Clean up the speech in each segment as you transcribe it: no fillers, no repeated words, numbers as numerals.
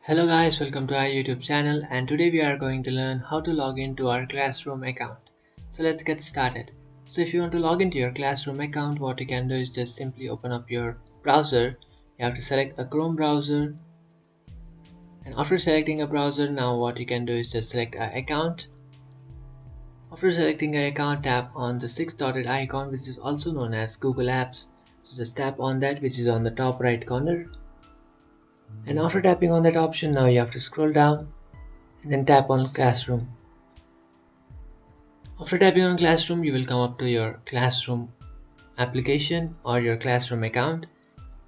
Hello guys, welcome to our YouTube channel, and today we are going to learn how to log into our Classroom account. So let's get started. So if you want to log into your Classroom account, what you can do is just simply open up your browser. You have to select a Chrome browser, and after selecting a browser, now what you can do is just select an account. After selecting an account, tap on the six dotted icon, which is also known as Google Apps. So just tap on that, which is on the top right corner. And after tapping on that option, now you have to scroll down and then tap on Classroom. After tapping on Classroom, you will come up to your Classroom application or your Classroom account.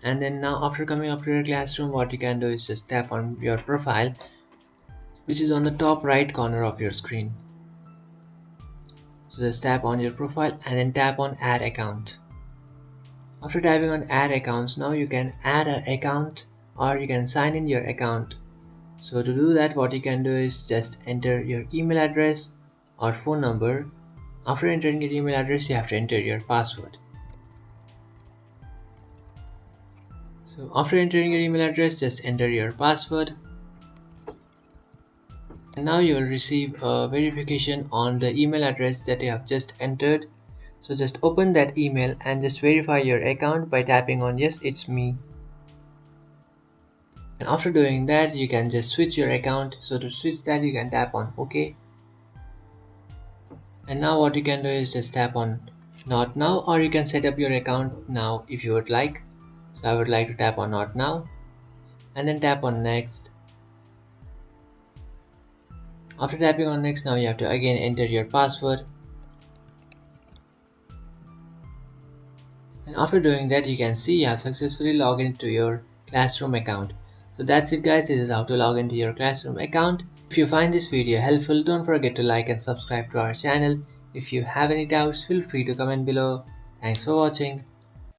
And then now after coming up to your Classroom, what you can do is just tap on your profile, which is on the top right corner of your screen. So just tap on your profile and then tap on Add Account. After tapping on Add Accounts, now you can add an account or you can sign in your account. So to do that, what you can do is just enter your email address or phone number. After entering your email address, you have to enter your password. So after entering your email address, just enter your password. And now you will receive a verification on the email address that you have just entered. So just open that email and just verify your account by tapping on yes, it's me. And after doing that, you can just switch your account. So to switch that, you can tap on OK. And now what you can do is just tap on not now, or you can set up your account now if you would like. So I would like to tap on not now and then tap on next. After tapping on next, now you have to again enter your password. And after doing that, you can see you have successfully logged into your Classroom account. So that's it guys, this is how to log into your Classroom account. If you find this video helpful, don't forget to like and subscribe to our channel. If you have any doubts, feel free to comment below. Thanks for watching.